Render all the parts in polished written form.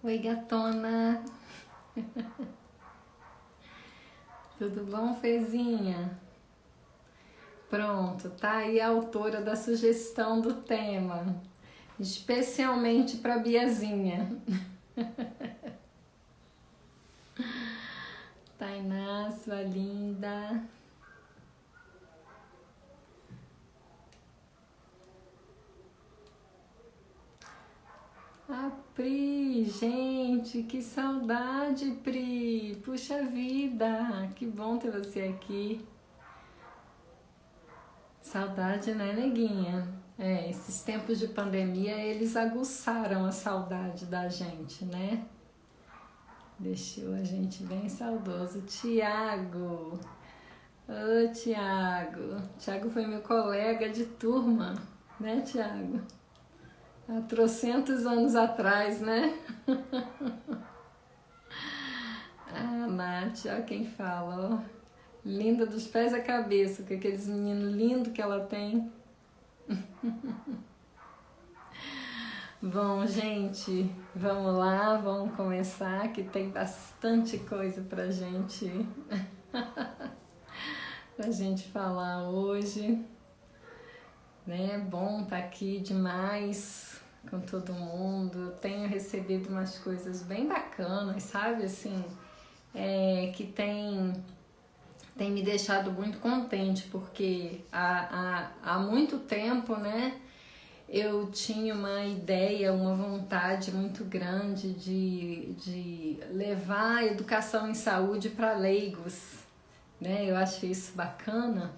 Oi, gatona. Tudo bom, Fezinha? Pronto, tá aí a autora da sugestão do tema, especialmente para Biazinha. Tainá, sua linda. A Pri, gente, que saudade, Pri. Puxa vida, que bom ter você aqui. Saudade, né, neguinha? Esses tempos de pandemia, eles aguçaram a saudade da gente, né? Deixou a gente bem saudoso. Tiago! Ô, Tiago! Tiago foi meu colega de turma, né, Tiago? Há trocentos anos atrás, né? Ah, Nath, ó quem fala, ó. Linda dos pés à cabeça, com aqueles meninos lindos que ela tem. Bom, gente, vamos lá, vamos começar, que tem bastante coisa pra gente falar hoje, né? Bom estar aqui demais com todo mundo. Tenho recebido umas coisas bem bacanas, sabe? Assim, que tem me deixado muito contente, porque há muito tempo, né? Eu tinha uma ideia, uma vontade muito grande de levar a educação em saúde para leigos, né? Eu acho isso bacana.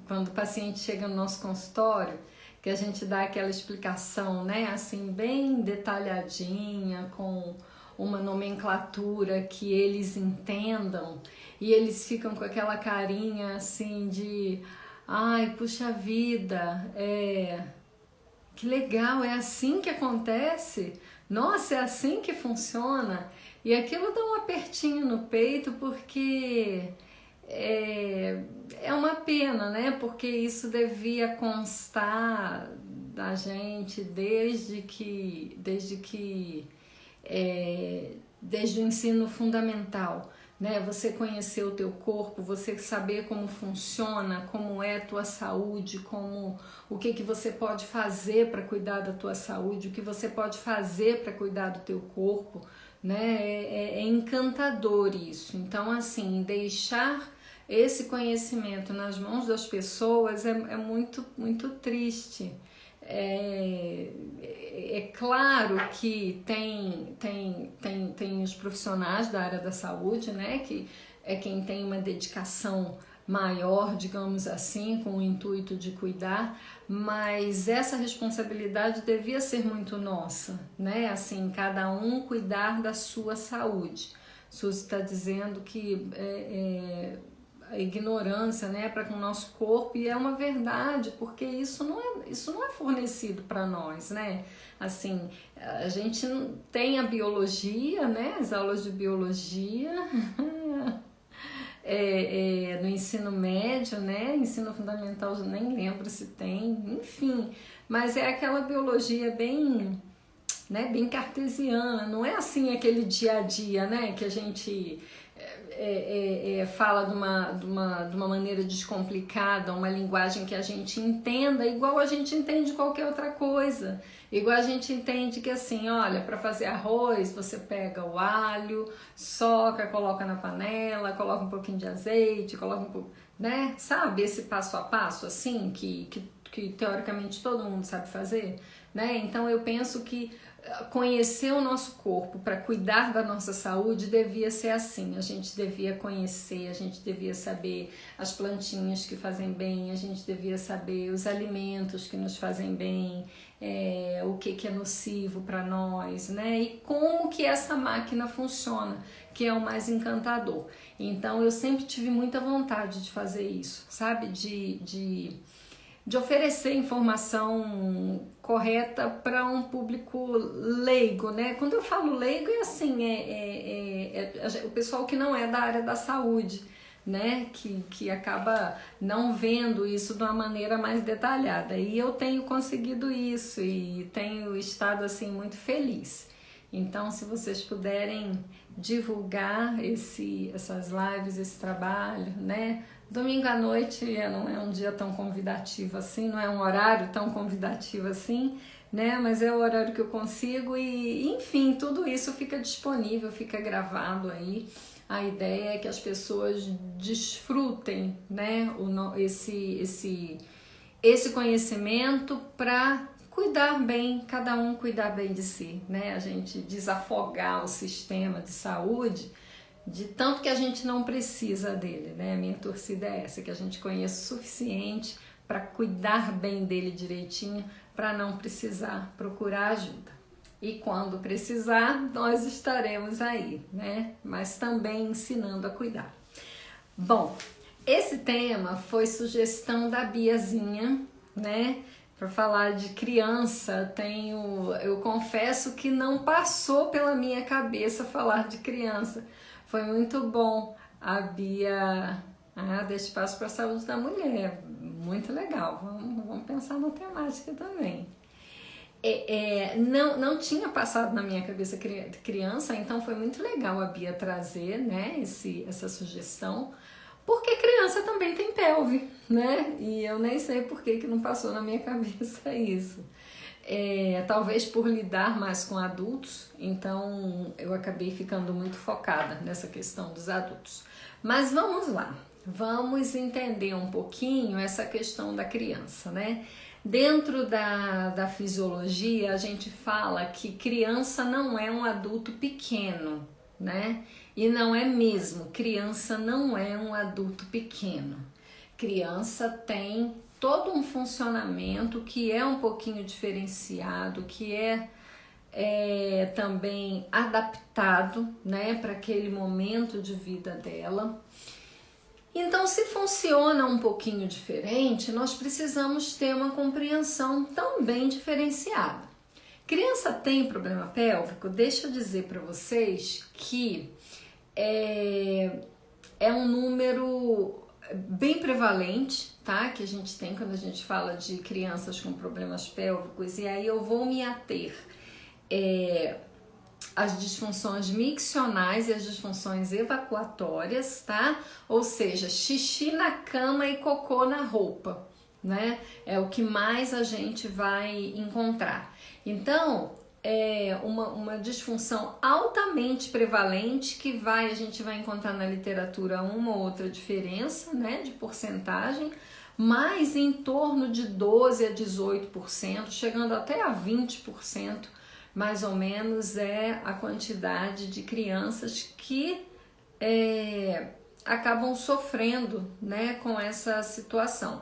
Quando o paciente chega no nosso consultório, que a gente dá aquela explicação, né? Assim, bem detalhadinha, com uma nomenclatura que eles entendam, e eles ficam com aquela carinha assim de ai, puxa vida, que legal, é assim que acontece? Nossa, é assim que funciona? E aquilo dá um apertinho no peito, porque é uma pena, né? Porque isso devia constar da gente desde o ensino fundamental, né? Você conhecer o teu corpo, você saber como funciona, como é a tua saúde, o que você pode fazer para cuidar da tua saúde, o que você pode fazer para cuidar do teu corpo, né? É encantador isso. Então, assim, deixar esse conhecimento nas mãos das pessoas é muito, muito triste. É claro que tem os profissionais da área da saúde, né, que é quem tem uma dedicação maior, digamos assim, com o intuito de cuidar, mas essa responsabilidade devia ser muito nossa, né, assim, cada um cuidar da sua saúde. Suzy está dizendo que a ignorância, né, para com o nosso corpo, e é uma verdade, porque isso não é fornecido para nós, né? Assim, a gente tem a biologia, né, as aulas de biologia, no ensino médio, né, ensino fundamental, nem lembro se tem, enfim, mas é aquela biologia bem, né, bem cartesiana, não é assim aquele dia a dia, né, que a gente fala de uma maneira descomplicada, uma linguagem que a gente entenda, igual a gente entende qualquer outra coisa. Igual a gente entende que assim, olha, para fazer arroz, você pega o alho, soca, coloca na panela, coloca um pouquinho de azeite, coloca um pouco, né? Sabe esse passo a passo assim, que teoricamente todo mundo sabe fazer, né? Então eu penso que conhecer o nosso corpo para cuidar da nossa saúde devia ser assim. A gente devia conhecer, a gente devia saber as plantinhas que fazem bem, a gente devia saber os alimentos que nos fazem bem, o que é nocivo para nós, né? E como que essa máquina funciona, que é o mais encantador. Então eu sempre tive muita vontade de fazer isso, sabe? De oferecer informação correta para um público leigo, né? Quando eu falo leigo é assim, o pessoal que não é da área da saúde, né? Que acaba não vendo isso de uma maneira mais detalhada. E eu tenho conseguido isso e tenho estado assim muito feliz. Então, se vocês puderem divulgar essas lives, esse trabalho, né? Domingo à noite não é um dia tão convidativo assim, não é um horário tão convidativo assim, né? Mas é o horário que eu consigo e, enfim, tudo isso fica disponível, fica gravado aí. A ideia é que as pessoas desfrutem, né? Esse conhecimento para cuidar bem, cada um cuidar bem de si, né? A gente desafogar o sistema de saúde de tanto que a gente não precisa dele, né? A minha torcida é essa, que a gente conheça o suficiente para cuidar bem dele direitinho, para não precisar procurar ajuda. E quando precisar, nós estaremos aí, né? Mas também ensinando a cuidar. Bom, esse tema foi sugestão da Biazinha, né? Para falar de criança, eu confesso que não passou pela minha cabeça falar de criança. Foi muito bom. A Bia deixa espaço para a saúde da mulher. Muito legal. Vamos pensar na temática também. Não tinha passado na minha cabeça criança, então foi muito legal a Bia trazer, né, essa sugestão, porque criança também tem pelve, né? E eu nem sei por que não passou na minha cabeça isso. Talvez por lidar mais com adultos, então eu acabei ficando muito focada nessa questão dos adultos. Mas vamos lá, vamos entender um pouquinho essa questão da criança, né? Dentro da fisiologia, a gente fala que criança não é um adulto pequeno, né? E não é mesmo, criança não é um adulto pequeno. Criança tem todo um funcionamento que é um pouquinho diferenciado, que é também adaptado, né, para aquele momento de vida dela. Então, se funciona um pouquinho diferente, nós precisamos ter uma compreensão também diferenciada. Criança tem problema pélvico? Deixa eu dizer para vocês que é um número bem prevalente, tá? Que a gente tem quando a gente fala de crianças com problemas pélvicos, e aí eu vou me ater as disfunções miccionais e as disfunções evacuatórias, tá? Ou seja, xixi na cama e cocô na roupa, né? É o que mais a gente vai encontrar. Então, é uma disfunção altamente prevalente que a gente vai encontrar na literatura uma ou outra diferença, né, de porcentagem, mas em torno de 12 a 18%, chegando até a 20%, mais ou menos, é a quantidade de crianças que acabam sofrendo, né, com essa situação.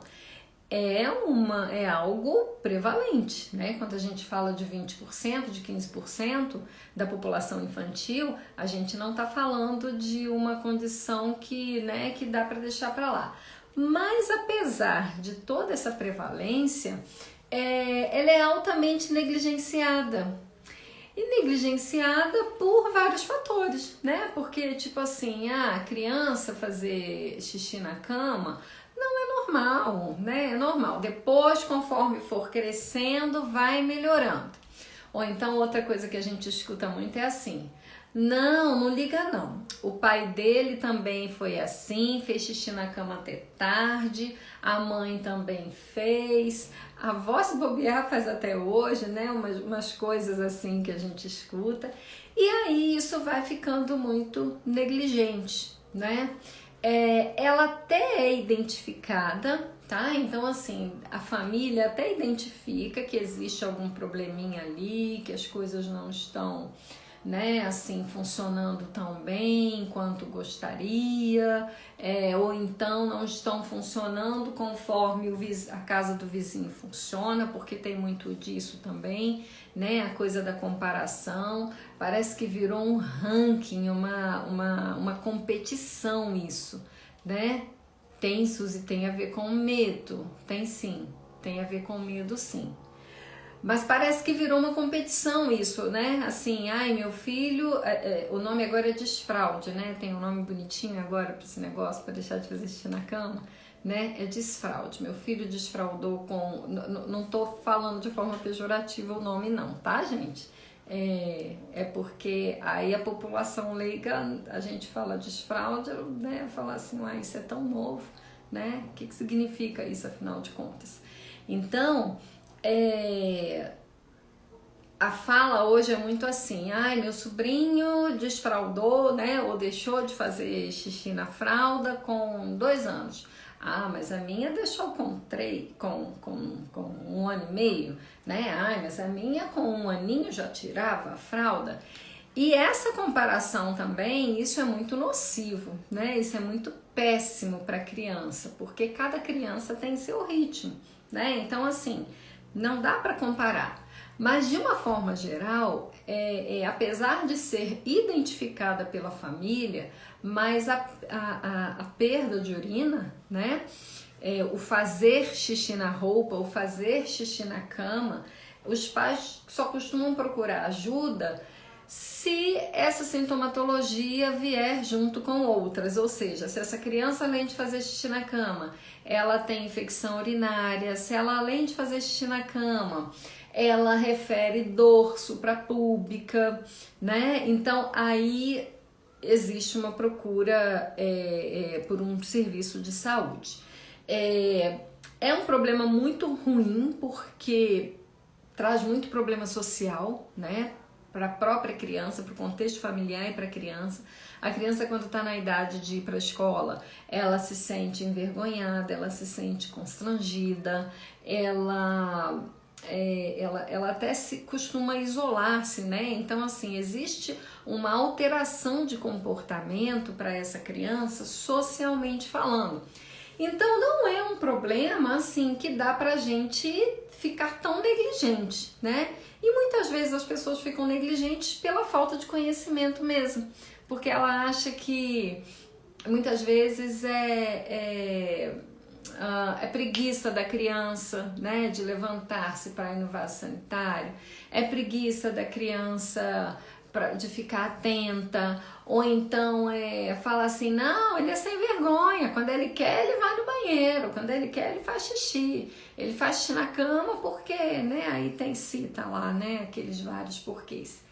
É algo prevalente, né? Quando a gente fala de 20%, de 15% da população infantil, a gente não está falando de uma condição que dá para deixar para lá. Mas apesar de toda essa prevalência, ela é altamente negligenciada. E negligenciada por vários fatores, né? Porque, tipo assim, a criança fazer xixi na cama não é normal, né? É normal. Depois, conforme for crescendo, vai melhorando. Ou então, outra coisa que a gente escuta muito é assim: não liga não. O pai dele também foi assim, fez xixi na cama até tarde, a mãe também fez, a avó se bobear faz até hoje, né? Umas coisas assim que a gente escuta. E aí isso vai ficando muito negligente, né? Ela até é identificada, tá? Então, assim, a família até identifica que existe algum probleminha ali, que as coisas não estão, né, assim, funcionando tão bem quanto gostaria, ou então não estão funcionando conforme a casa do vizinho funciona, porque tem muito disso também, né, a coisa da comparação, parece que virou um ranking, uma competição isso, né? Tem, Suzy, tem a ver com medo, tem sim, tem a ver com medo sim. Mas parece que virou uma competição isso, né? Assim, ai, meu filho, o nome agora é desfraude, né? Tem um nome bonitinho agora para esse negócio, para deixar de fazer xixi na cama, né? É desfraude. Meu filho desfraudou com... Não tô falando de forma pejorativa o nome não, tá, gente? É porque aí a população leiga, a gente fala desfraude, né? Fala assim, ah, isso é tão novo, né? O que significa isso, afinal de contas? Então, a fala hoje é muito assim, ai, meu sobrinho desfraldou, né, ou deixou de fazer xixi na fralda com 2 anos. Ah, mas a minha deixou com 1 ano e meio, né? Ai, mas a minha com 1 aninho já tirava a fralda. E essa comparação também, isso é muito nocivo, né? Isso é muito péssimo para a criança, porque cada criança tem seu ritmo, né? Então, assim, não dá para comparar. Mas de uma forma geral, apesar de ser identificada pela família, mas a perda de urina, né? O fazer xixi na roupa, o fazer xixi na cama, os pais só costumam procurar ajuda se essa sintomatologia vier junto com outras, ou seja, se essa criança, além de fazer xixi na cama, ela tem infecção urinária, se ela, além de fazer xixi na cama, ela refere dorso para púbica, né? Então aí existe uma procura por um serviço de saúde. É um problema muito ruim porque traz muito problema social, né? Para a própria criança, para o contexto familiar e para a criança. A criança, quando está na idade de ir para a escola, ela se sente envergonhada, ela se sente constrangida, ela até costuma isolar-se, né? Então, assim, existe uma alteração de comportamento para essa criança, socialmente falando. Então, não é um problema, assim, que dá pra gente ficar tão negligente, né? E muitas vezes as pessoas ficam negligentes pela falta de conhecimento mesmo, porque ela acha que muitas vezes é preguiça da criança, né, de levantar-se para ir no vaso sanitário, é preguiça da criança de ficar atenta, ou então fala assim, não, ele é sem vergonha, quando ele quer ele vai no banheiro, quando ele quer ele faz xixi na cama porque, né, aí tem cita lá, né, aqueles vários porquês.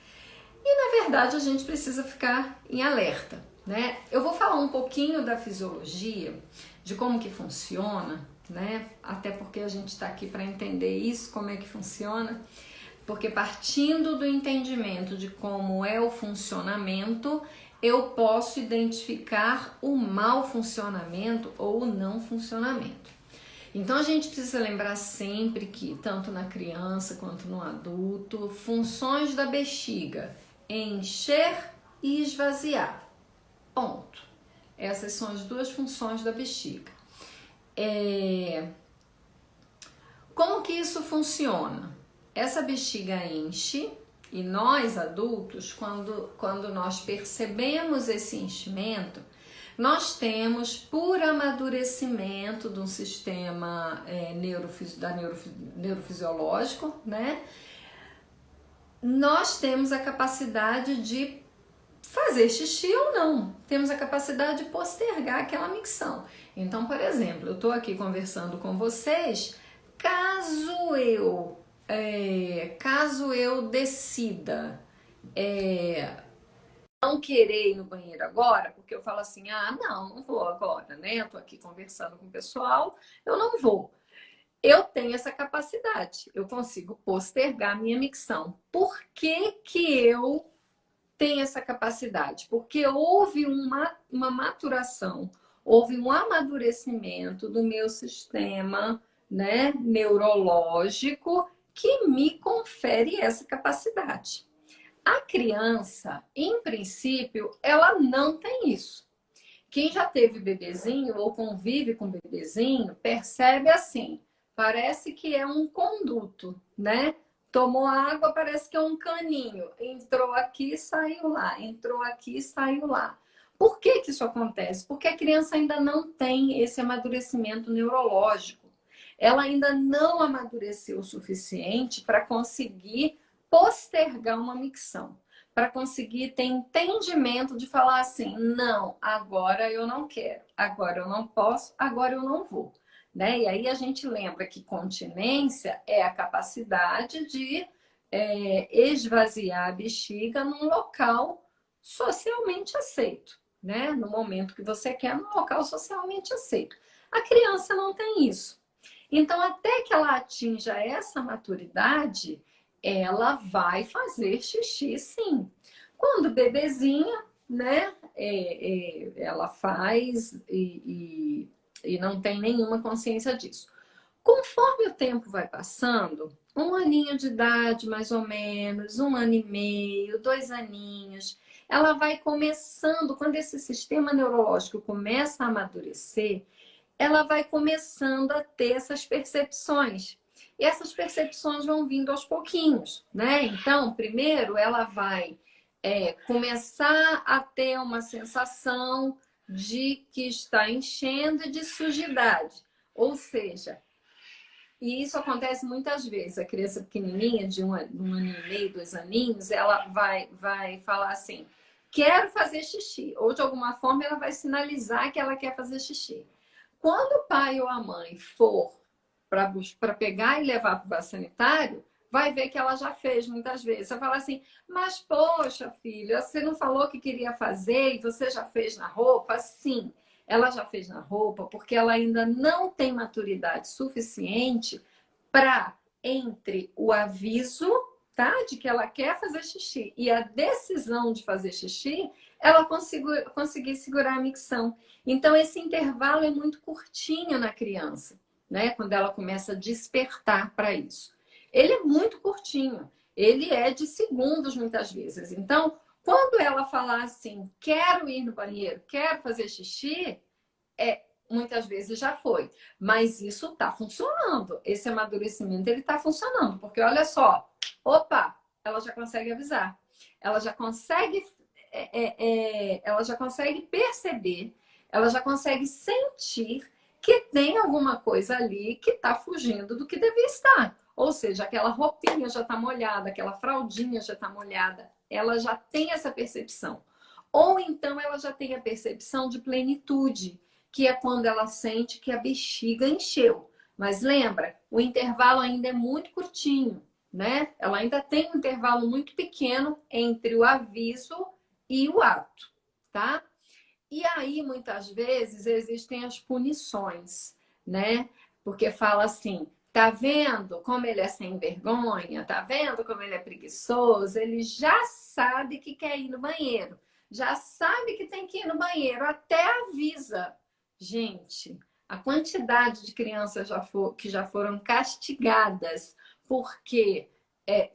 E na verdade a gente precisa ficar em alerta, né? Eu vou falar um pouquinho da fisiologia, de como que funciona, né? Até porque a gente está aqui para entender isso, como é que funciona. Porque partindo do entendimento de como é o funcionamento, eu posso identificar o mau funcionamento ou o não funcionamento. Então a gente precisa lembrar sempre que, tanto na criança quanto no adulto, funções da bexiga: encher e esvaziar. Ponto. Essas são as duas funções da bexiga. Como que isso funciona? Essa bexiga enche e nós adultos, quando nós percebemos esse enchimento, nós temos, por amadurecimento de um sistema neurofisiológico, né? Nós temos a capacidade de fazer xixi ou não. Temos a capacidade de postergar aquela micção. Então, por exemplo, eu estou aqui conversando com vocês, caso eu decida não querer ir no banheiro agora, porque eu falo assim, não vou agora, né? Eu tô aqui conversando com o pessoal, eu não vou. Eu tenho essa capacidade, eu consigo postergar a minha micção. Por que que eu tenho essa capacidade? Porque houve uma maturação, houve um amadurecimento do meu sistema, né, neurológico que me confere essa capacidade. A criança, em princípio, ela não tem isso. Quem já teve bebezinho ou convive com bebezinho, percebe assim, parece que é um conduto, né? Tomou água, parece que é um caninho. Entrou aqui, saiu lá. Entrou aqui, saiu lá. Por que que isso acontece? Porque a criança ainda não tem esse amadurecimento neurológico. Ela ainda não amadureceu o suficiente para conseguir postergar uma micção, para conseguir ter entendimento de falar assim, não, agora eu não quero, agora eu não posso, agora eu não vou. Né? E aí a gente lembra que continência é a capacidade de esvaziar a bexiga num local socialmente aceito, né? No momento que você quer, num local socialmente aceito. A criança não tem isso. Então, até que ela atinja essa maturidade, ela vai fazer xixi, sim. Quando bebezinha, né? Ela faz e não tem nenhuma consciência disso. Conforme o tempo vai passando, 1 aninho de idade, mais ou menos, 1 ano e meio, 2 aninhos, ela vai começando, quando esse sistema neurológico começa a amadurecer, ela vai começando a ter essas percepções. E essas percepções vão vindo aos pouquinhos, né? Então, primeiro ela vai começar a ter uma sensação de que está enchendo e de sujidade. Ou seja, e isso acontece muitas vezes. A criança pequenininha, de 1 ano e meio, 2 aninhos, ela vai falar assim, quero fazer xixi. Ou, de alguma forma, ela vai sinalizar que ela quer fazer xixi. Quando o pai ou a mãe for para pegar e levar para o vaso sanitário, vai ver que ela já fez muitas vezes. Você fala assim, mas poxa, filha, você não falou que queria fazer e você já fez na roupa? Sim, ela já fez na roupa porque ela ainda não tem maturidade suficiente para, entre o aviso, tá, de que ela quer fazer xixi e a decisão de fazer xixi, ela conseguir segurar a micção. Então, esse intervalo é muito curtinho na criança, né? Quando ela começa a despertar para isso. Ele é muito curtinho, ele é de segundos muitas vezes. Então, quando ela falar assim, quero ir no banheiro, quero fazer xixi, muitas vezes já foi. Mas isso está funcionando. Esse amadurecimento ele está funcionando, porque olha só, opa, ela já consegue avisar, ela já consegue, ela já consegue perceber, ela já consegue sentir que tem alguma coisa ali que está fugindo do que devia estar. Ou seja, aquela roupinha já está molhada, aquela fraldinha já está molhada. Ela já tem essa percepção. Ou então ela já tem a percepção de plenitude, que é quando ela sente que a bexiga encheu. Mas lembra, o intervalo ainda é muito curtinho, né? Ela ainda tem um intervalo muito pequeno entre o aviso e o ato, tá? E aí, muitas vezes, existem as punições, né? Porque fala assim, tá vendo como ele é sem vergonha? Tá vendo como ele é preguiçoso? Ele já sabe que quer ir no banheiro. Já sabe que tem que ir no banheiro, até avisa. Gente, a quantidade de crianças que já foram castigadas porque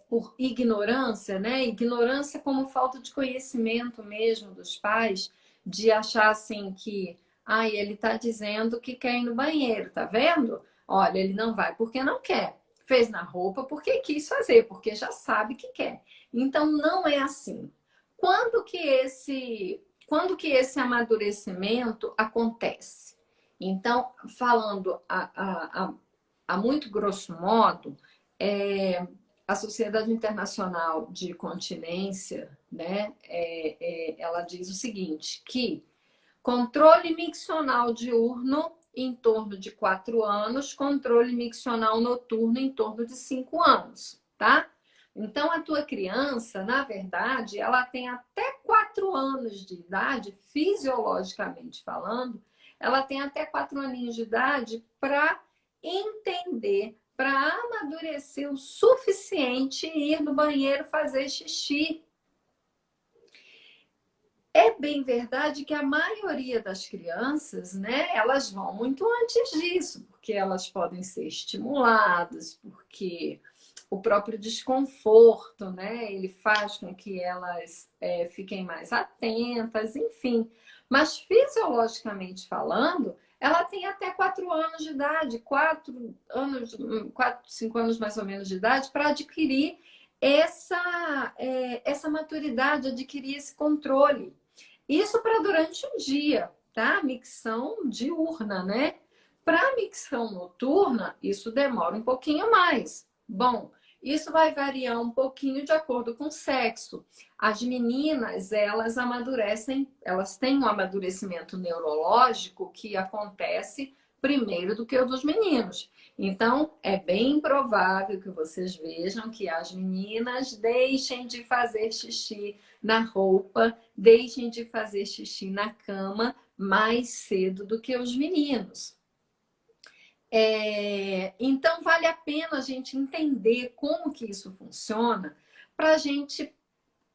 por ignorância, né? Ignorância como falta de conhecimento mesmo dos pais, de achar assim que, ai, ele tá dizendo que quer ir no banheiro, tá vendo? Olha, ele não vai porque não quer. Fez na roupa porque quis fazer, porque já sabe que quer. Então não é assim. Quando que esse amadurecimento acontece? Então, falando a muito grosso modo, a Sociedade Internacional de Continência, né, ela diz o seguinte, que controle miccional diurno em torno de 4 anos, controle miccional noturno em torno de 5 anos, tá? Então, a tua criança, na verdade, ela tem até 4 anos de idade, fisiologicamente falando, ela tem até 4 aninhos de idade para entender, para amadurecer o suficiente e ir no banheiro fazer xixi. É bem verdade que a maioria das crianças, né, elas vão muito antes disso, porque elas podem ser estimuladas, porque o próprio desconforto, né, ele faz com que elas fiquem mais atentas, enfim. Mas fisiologicamente falando, ela tem até 4 anos de idade, 5 anos mais ou menos de idade, para adquirir essa maturidade, adquirir esse controle. Isso para durante o dia, tá? Micção diurna, né? Para micção noturna, isso demora um pouquinho mais. Bom, isso vai variar um pouquinho de acordo com o sexo. As meninas, elas amadurecem, elas têm um amadurecimento neurológico que acontece primeiro do que o dos meninos. Então, é bem provável que vocês vejam que as meninas deixem de fazer xixi na roupa, deixem de fazer xixi na cama mais cedo do que os meninos. Então, vale a pena a gente entender como que isso funciona para a gente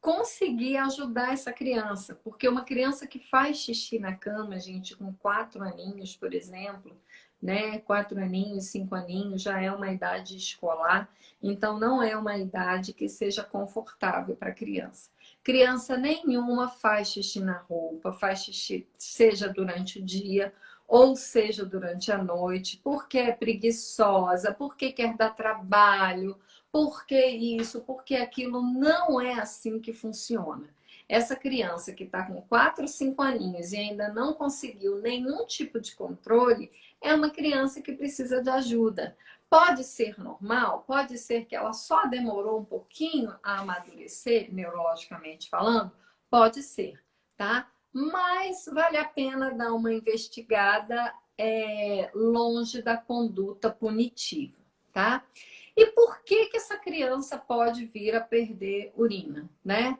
conseguir ajudar essa criança. Porque uma criança que faz xixi na cama, gente, com 4 aninhos, por exemplo, né? 4 aninhos, 5 aninhos, já é uma idade escolar. Então, não é uma idade que seja confortável para a criança. Criança nenhuma faz xixi na roupa, faz xixi, seja durante o dia ou seja durante a noite, porque é preguiçosa, porque quer dar trabalho, porque isso, porque aquilo. Não é assim que funciona. Essa criança que está com 4, 5 aninhos e ainda não conseguiu nenhum tipo de controle, é uma criança que precisa de ajuda. Pode ser normal, pode ser que ela só demorou um pouquinho a amadurecer, neurologicamente falando, pode ser, tá? Mas vale a pena dar uma investigada longe da conduta punitiva, tá? E por que que essa criança pode vir a perder urina, né?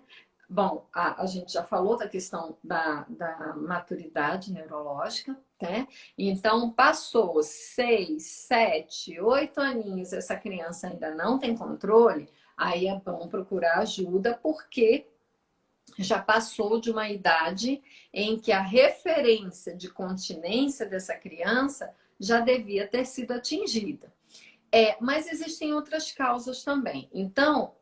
Bom, a gente já falou da questão da maturidade neurológica, né? Então, passou 6, 7, 8 aninhos, essa criança ainda não tem controle, aí é bom procurar ajuda, porque já passou de uma idade em que a referência de continência dessa criança já devia ter sido atingida. Mas existem outras causas também. Então,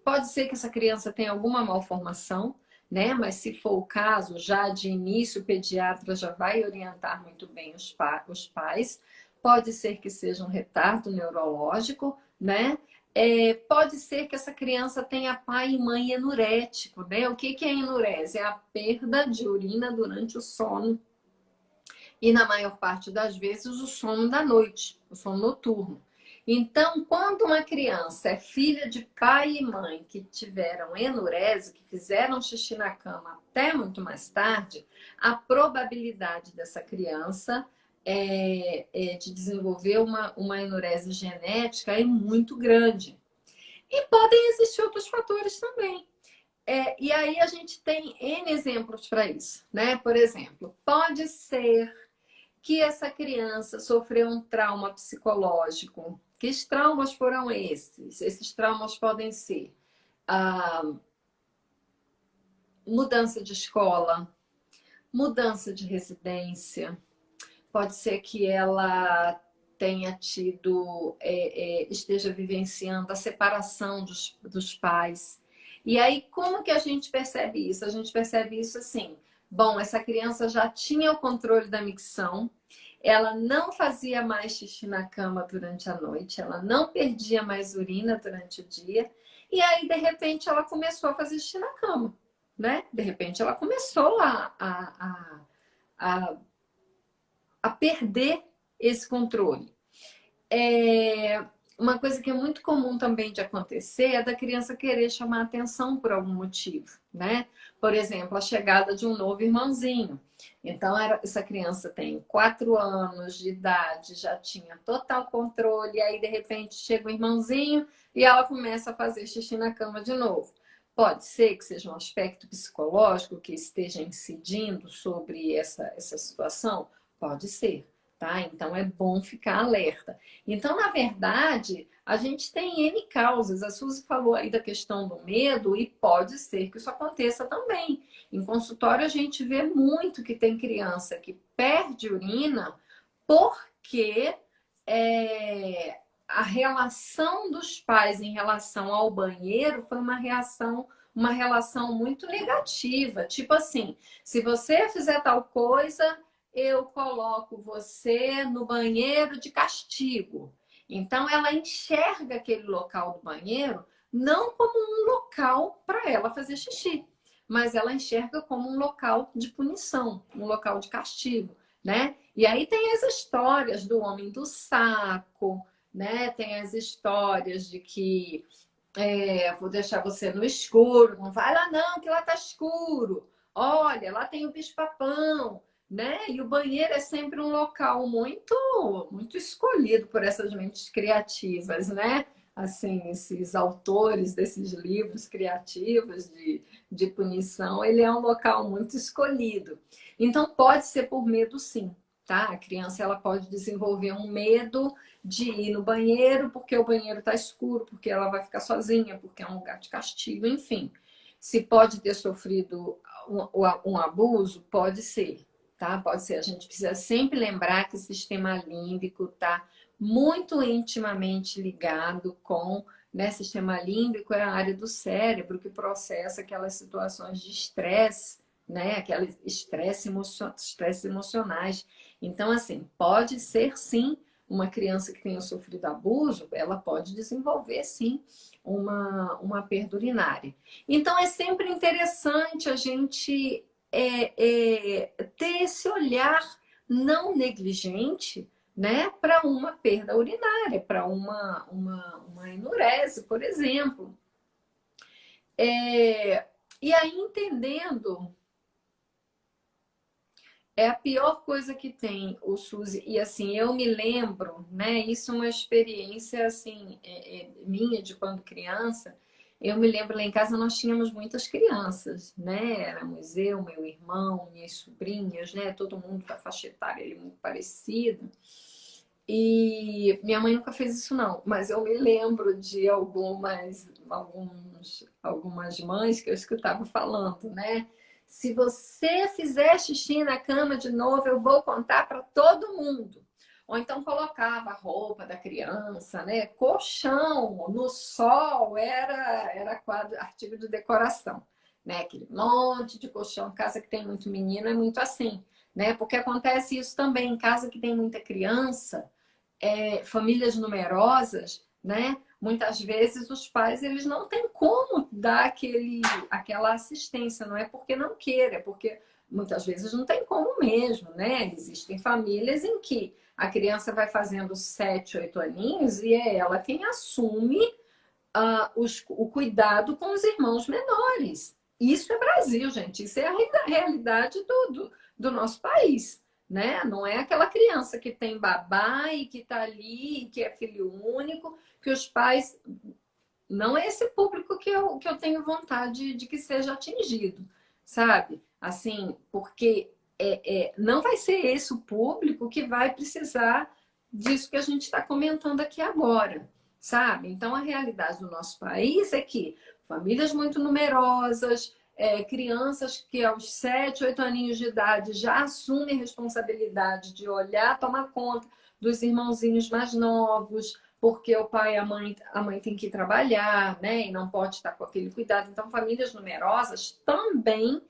pode ser que essa criança tenha alguma malformação, né? Mas se for o caso, já de início, o pediatra já vai orientar muito bem os pais. Pode ser que seja um retardo neurológico, né? Pode ser que essa criança tenha pai e mãe enurético, né? O que é enurese? É a perda de urina durante o sono. E na maior parte das vezes o sono da noite, o sono noturno. Então, quando uma criança é filha de pai e mãe que tiveram enurese, que fizeram xixi na cama até muito mais tarde, a probabilidade dessa criança de desenvolver uma enurese genética é muito grande. E podem existir outros fatores também. E aí a gente tem N exemplos para isso, né? Por exemplo, pode ser que essa criança sofreu um trauma psicológico. Que traumas foram esses? Esses traumas podem ser a mudança de escola, mudança de residência, pode ser que ela tenha tido, esteja vivenciando a separação dos pais. E aí, como que a gente percebe isso? A gente percebe isso assim, bom, essa criança já tinha o controle da micção, ela não fazia mais xixi na cama durante a noite, ela não perdia mais urina durante o dia, e aí, de repente, ela começou a fazer xixi na cama, né? De repente, ela começou a perder esse controle. Uma coisa que é muito comum também de acontecer é da criança querer chamar atenção por algum motivo, né? Por exemplo, a chegada de um novo irmãozinho. Então, essa criança tem 4 anos de idade, já tinha total controle, e aí, de repente, chega um irmãozinho e ela começa a fazer xixi na cama de novo. Pode ser que seja um aspecto psicológico que esteja incidindo sobre essa situação? Pode ser. Tá? Então é bom ficar alerta. Então, na verdade, a gente tem N causas. A Suzy falou aí da questão do medo e pode ser que isso aconteça também. Em consultório, a gente vê muito que tem criança que perde urina porque a relação dos pais em relação ao banheiro foi uma relação muito negativa. Tipo assim, se você fizer tal coisa, eu coloco você no banheiro de castigo. Então, ela enxerga aquele local do banheiro não como um local para ela fazer xixi, mas ela enxerga como um local de punição, um local de castigo, né? E aí tem as histórias do homem do saco, né? Tem as histórias de que vou deixar você no escuro, não vai lá não, que lá tá escuro. Olha, lá tem o bicho-papão. né? E o banheiro é sempre um local muito escolhido por essas mentes criativas, né? Assim, esses autores desses livros criativos de punição, ele é um local muito escolhido. Então, pode ser por medo, sim, tá? A criança ela pode desenvolver um medo de ir no banheiro porque o banheiro está escuro, porque ela vai ficar sozinha, porque é um lugar de castigo, enfim. Se pode ter sofrido um abuso, pode ser, tá? Pode ser. A gente precisa sempre lembrar que o sistema límbico está muito intimamente ligado com, né? Sistema límbico é a área do cérebro que processa aquelas situações de estresse, né? Aqueles estresse emocionais. Então, assim, pode ser sim uma criança que tenha sofrido abuso, ela pode desenvolver sim uma perda urinária. Então, é sempre interessante a gente ter esse olhar não negligente, né, para uma perda urinária, para uma enurese, por exemplo. E aí, entendendo, é a pior coisa que tem o SUS. E assim, eu me lembro, né, isso é uma experiência assim, minha de quando criança. Eu me lembro lá em casa nós tínhamos muitas crianças, né? Éramos eu, meu irmão, minhas sobrinhas, né? Todo mundo da faixa etária ali muito parecida. E minha mãe nunca fez isso não, mas eu me lembro de algumas mães que eu escutava falando, né? Se você fizer xixi na cama de novo, eu vou contar para todo mundo. Ou então colocava a roupa da criança, né? Colchão no sol era quadro, artigo de decoração, né? Aquele monte de colchão, casa que tem muito menino é muito assim, né? Porque acontece isso também em casa que tem muita criança, famílias numerosas, né? Muitas vezes os pais eles não têm como dar aquela assistência, não é porque não queira, é porque muitas vezes não tem como mesmo, né? Existem famílias em que a criança vai fazendo 7, 8 aninhos e é ela quem assume o cuidado com os irmãos menores. Isso é Brasil, gente. Isso é a realidade do nosso país, né? Não é aquela criança que tem babá e que está ali, que é filho único, que os pais... Não é esse público que eu tenho vontade de que seja atingido, sabe? Assim, porque não vai ser esse o público que vai precisar disso que a gente está comentando aqui agora, sabe? Então, a realidade do nosso país é que famílias muito numerosas, crianças que aos 7, 8 aninhos de idade já assumem responsabilidade de olhar, tomar conta dos irmãozinhos mais novos, porque o pai e a mãe tem que trabalhar, né? E não pode estar com aquele cuidado. Então, famílias numerosas também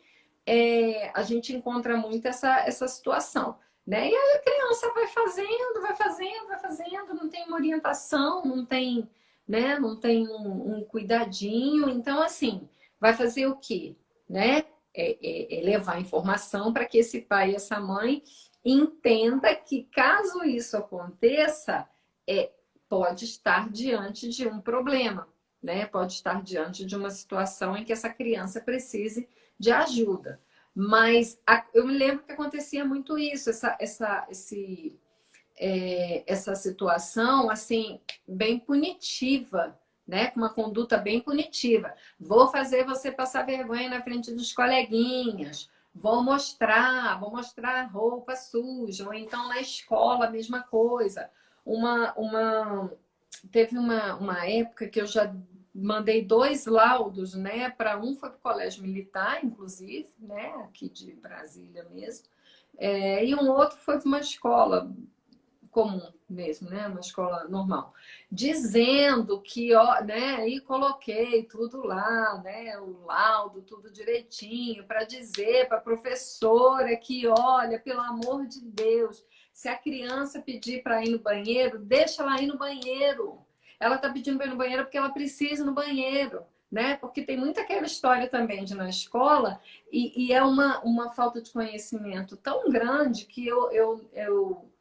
a gente encontra muito essa situação, né? E aí a criança vai fazendo, vai fazendo, vai fazendo, não tem uma orientação, não tem, né? Não tem um cuidadinho. Então, assim, vai fazer o quê? Né? Levar informação para que esse pai e essa mãe entenda que caso isso aconteça, pode estar diante de um problema, né? Pode estar diante de uma situação em que essa criança precise de ajuda. Mas eu me lembro que acontecia muito isso, essa situação assim bem punitiva, né? Com uma conduta bem punitiva. Vou fazer você passar vergonha na frente dos coleguinhas. Vou mostrar roupa suja, ou então na escola a mesma coisa. Teve uma época que eu já mandei 2 laudos, né? Para um foi para o colégio militar, inclusive, né? Aqui de Brasília mesmo. E um outro foi para uma escola comum mesmo, né? Uma escola normal. Dizendo que, ó, né? E coloquei tudo lá, né? O laudo, tudo direitinho, para dizer para a professora que, olha, pelo amor de Deus, se a criança pedir para ir no banheiro, deixa ela ir no banheiro. Ela está pedindo para ir no banheiro porque ela precisa ir no banheiro, né? Porque tem muita aquela história também de na escola e é uma falta de conhecimento tão grande que eu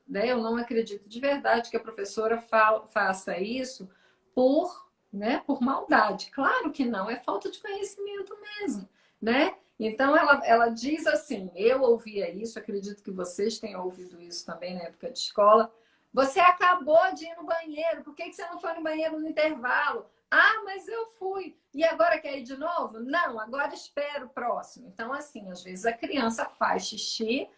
não acredito de verdade que a professora faça isso por maldade. Claro que não, é falta de conhecimento mesmo, né? Então, ela diz assim, eu ouvia isso, acredito que vocês tenham ouvido isso também na época de escola. Você acabou de ir no banheiro, por que você não foi no banheiro no intervalo? Ah, mas eu fui. E agora quer ir de novo? Não, agora espera o próximo. Então, assim, às vezes a criança faz xixi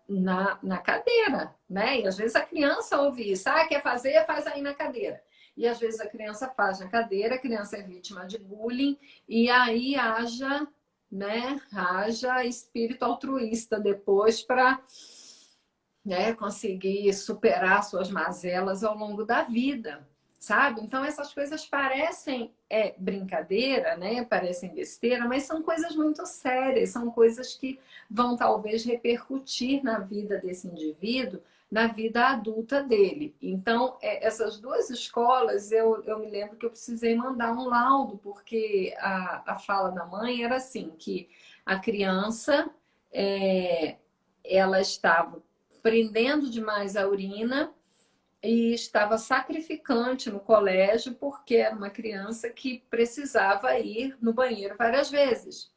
na cadeira, né? E às vezes a criança ouve isso, ah, quer fazer, faz aí na cadeira. E às vezes a criança faz na cadeira, a criança é vítima de bullying, e aí haja, né, haja espírito altruísta depois para, né, conseguir superar suas mazelas ao longo da vida, sabe? Então essas coisas parecem brincadeira, né? Parecem besteira, mas são coisas muito sérias, são coisas que vão talvez repercutir na vida desse indivíduo, na vida adulta dele. Então, essas duas escolas, eu me lembro que eu precisei mandar um laudo, porque a fala da mãe era assim, que a criança, ela estava prendendo demais a urina e estava sacrificante no colégio porque era uma criança que precisava ir no banheiro várias vezes.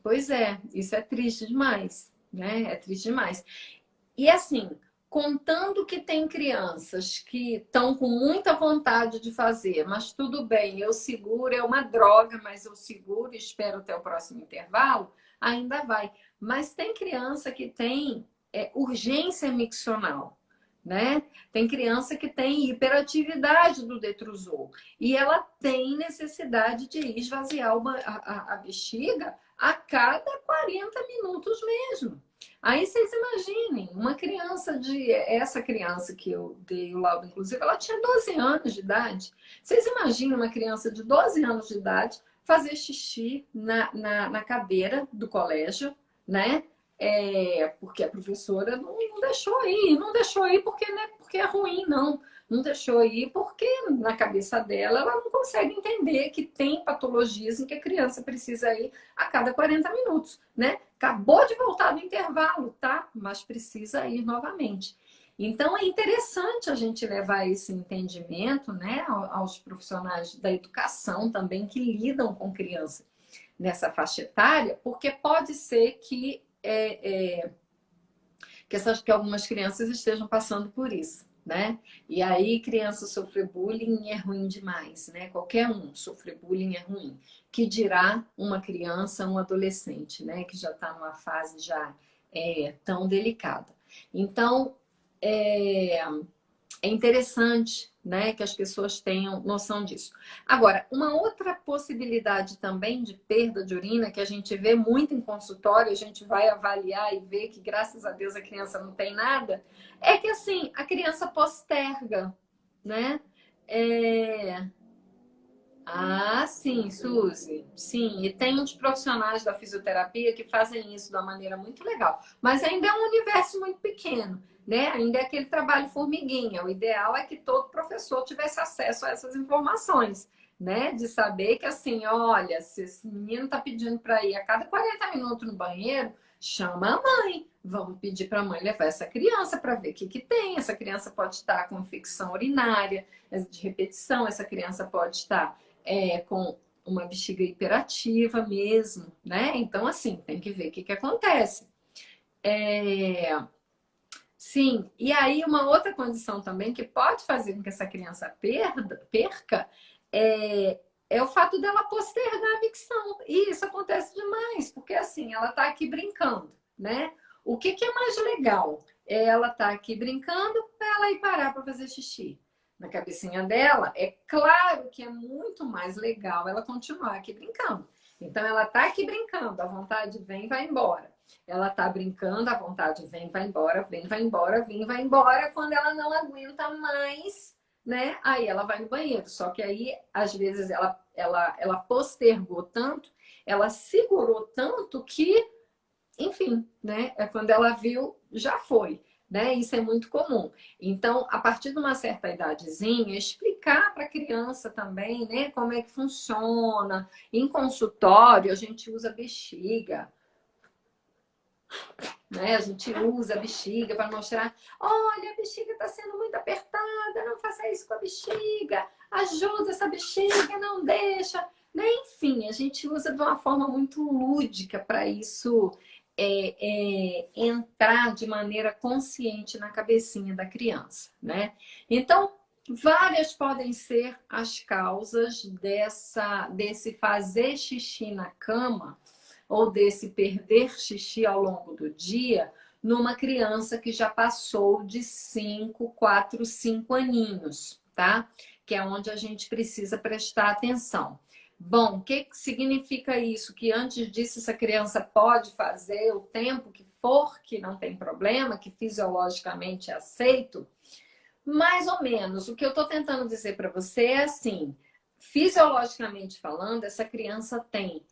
Pois é, isso é triste demais, né? É triste demais. E assim, contando que tem crianças que estão com muita vontade de fazer, mas tudo bem, eu seguro, é uma droga, mas eu seguro e espero até o próximo intervalo, ainda vai. Mas tem criança que tem urgência miccional, né? Tem criança que tem hiperatividade do detrusor e ela tem necessidade de esvaziar a bexiga a cada 40 minutos mesmo. Aí vocês imaginem, uma criança essa criança que eu dei o laudo, inclusive, ela tinha 12 anos de idade. Vocês imaginam uma criança de 12 anos de idade fazer xixi na cadeira do colégio, né? Porque a professora não deixou ir. Não deixou ir porque, né, porque é ruim, não. Não deixou ir porque na cabeça dela ela não consegue entender que tem patologias em que a criança precisa ir a cada 40 minutos, né? Acabou de voltar do intervalo, tá? Mas precisa ir novamente. Então é interessante a gente levar esse entendimento, né, aos profissionais da educação também que lidam com criança nessa faixa etária, porque pode ser que algumas crianças estejam passando por isso, né? E aí, criança sofrer bullying é ruim demais, né? Qualquer um sofrer bullying é ruim. Que dirá uma criança, um adolescente, né? Que já está numa fase já tão delicada. Então, é interessante, né, que as pessoas tenham noção disso. Agora, uma outra possibilidade também de perda de urina, que a gente vê muito em consultório, a gente vai avaliar e ver que, graças a Deus, a criança não tem nada, é que, assim, a criança posterga, né? Ah, sim, Suzy. Sim, e tem uns profissionais da fisioterapia que fazem isso de uma maneira muito legal. Mas ainda é um universo muito pequeno, né? Ainda é aquele trabalho formiguinha. O ideal é que todo professor tivesse acesso a essas informações, né? De saber que assim, olha, se esse menino está pedindo para ir a cada 40 minutos no banheiro, chama a mãe. Vamos pedir para a mãe levar essa criança para ver o que tem. Essa criança pode estar com infecção urinária de repetição, essa criança pode estar com uma bexiga hiperativa mesmo, né? Então, assim, tem que ver o que acontece. Sim, e aí uma outra condição também que pode fazer com que essa criança perca é o fato dela postergar a micção. E isso acontece demais, porque assim, ela está aqui brincando, né? O que é mais legal? Ela está aqui brincando para ela ir parar para fazer xixi. Na cabecinha dela, é claro que é muito mais legal ela continuar aqui brincando. Então, ela está aqui brincando, a vontade vem e vai embora. Ela está brincando, a vontade vem, vai embora, vem, vai embora, vem, vai embora. Quando ela não aguenta mais, né? Aí ela vai no banheiro. Só que aí, às vezes, ela postergou tanto, ela segurou tanto que, enfim, né? Quando ela viu, já foi. Né? Isso é muito comum. Então, a partir de uma certa idadezinha, explicar para a criança também, né, como é que funciona. Em consultório, a gente usa bexiga, né? A gente usa a bexiga para mostrar, olha, a bexiga está sendo muito apertada, não faça isso com a bexiga, ajuda essa bexiga, não deixa. né? Enfim, a gente usa de uma forma muito lúdica para isso entrar de maneira consciente na cabecinha da criança, né? Então, várias podem ser as causas desse fazer xixi na cama ou desse perder xixi ao longo do dia numa criança que já passou de 5, 4, 5 aninhos, tá? Que é onde a gente precisa prestar atenção. Bom, o que significa isso? Que antes disso essa criança pode fazer o tempo que for, que não tem problema, que fisiologicamente é aceito? Mais ou menos. O que eu estou tentando dizer para você é assim, fisiologicamente falando, essa criança tem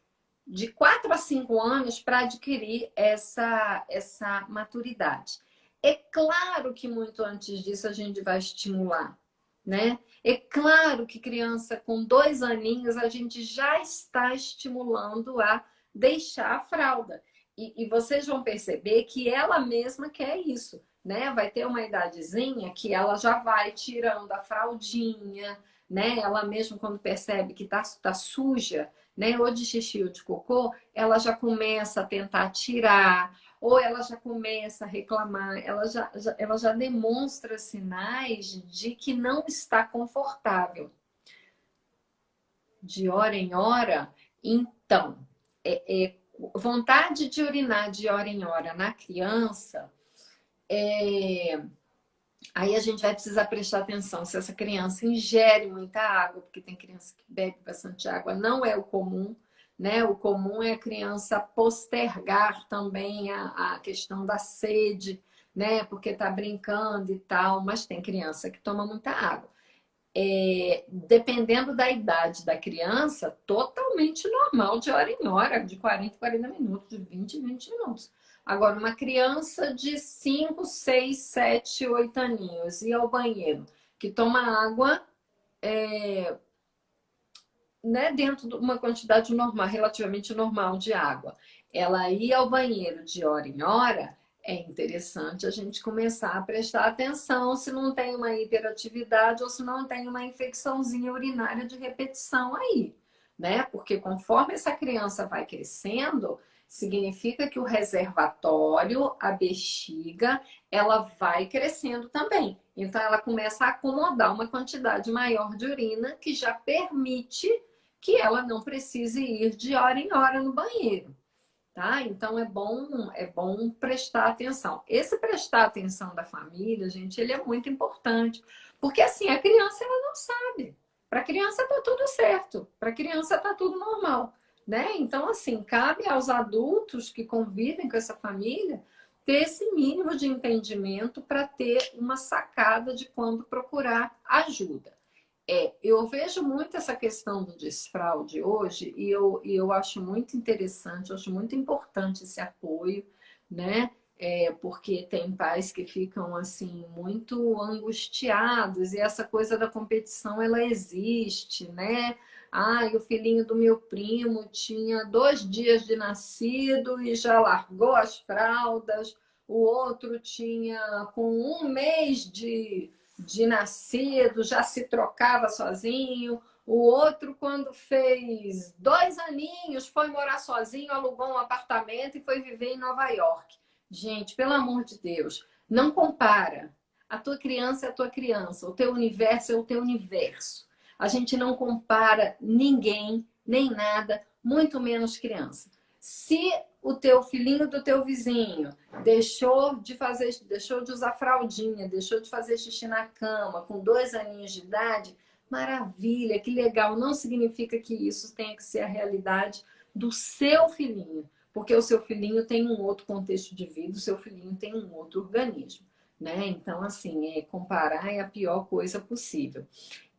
de 4 a 5 anos para adquirir essa maturidade. É claro que muito antes disso a gente vai estimular, né? É claro que criança com 2 aninhos a gente já está estimulando a deixar a fralda. E vocês vão perceber que ela mesma quer isso, né? Vai ter uma idadezinha que ela já vai tirando a fraldinha, né? Ela mesmo quando percebe que tá suja, né? Ou de xixi ou de cocô, ela já começa a tentar tirar, ou ela já começa a reclamar, ela já demonstra sinais de que não está confortável. De hora em hora, então, vontade de urinar de hora em hora na criança, aí a gente vai precisar prestar atenção se essa criança ingere muita água, porque tem criança que bebe bastante água, não é o comum, né? O comum é a criança postergar também a questão da sede, né? Porque tá brincando e tal, mas tem criança que toma muita água. Dependendo da idade da criança, totalmente normal, de hora em hora, de 40 em 40 minutos, de 20 em 20 minutos. Agora, uma criança de 5, 6, 7, 8 aninhos ir ao banheiro, que toma água, né, dentro de uma quantidade normal, relativamente normal de água, ela ir ao banheiro de hora em hora, é interessante a gente começar a prestar atenção se não tem uma hiperatividade ou se não tem uma infecçãozinha urinária de repetição aí, né? Porque conforme essa criança vai crescendo, significa que o reservatório, a bexiga, ela vai crescendo também. Então ela começa a acomodar uma quantidade maior de urina que já permite que ela não precise ir de hora em hora no banheiro, tá? Então é bom prestar atenção. Esse prestar atenção da família, gente, ele é muito importante, porque assim a criança ela não sabe. Para a criança tá tudo certo, para a criança tá tudo normal, né? Então assim cabe aos adultos que convivem com essa família ter esse mínimo de entendimento para ter uma sacada de quando procurar ajuda. Eu vejo muito essa questão do desfraude hoje e eu acho muito interessante, eu acho muito importante esse apoio, né? Porque tem pais que ficam assim muito angustiados e essa coisa da competição ela existe, né? Ai, o filhinho do meu primo tinha 2 dias de nascido e já largou as fraldas, o outro tinha com 1 mês de nascido, já se trocava sozinho. O outro, quando fez 2 aninhos, foi morar sozinho, alugou um apartamento e foi viver em Nova York. Gente, pelo amor de Deus, não compara. A tua criança é a tua criança, o teu universo é o teu universo. A gente não compara ninguém, nem nada, muito menos criança. Se o teu filhinho do teu vizinho deixou de usar fraldinha, deixou de fazer xixi na cama com 2 aninhos de idade, maravilha, que legal. Não significa que isso tenha que ser a realidade do seu filhinho, porque o seu filhinho tem um outro contexto de vida, o seu filhinho tem um outro organismo, né? Então, assim, comparar é a pior coisa possível.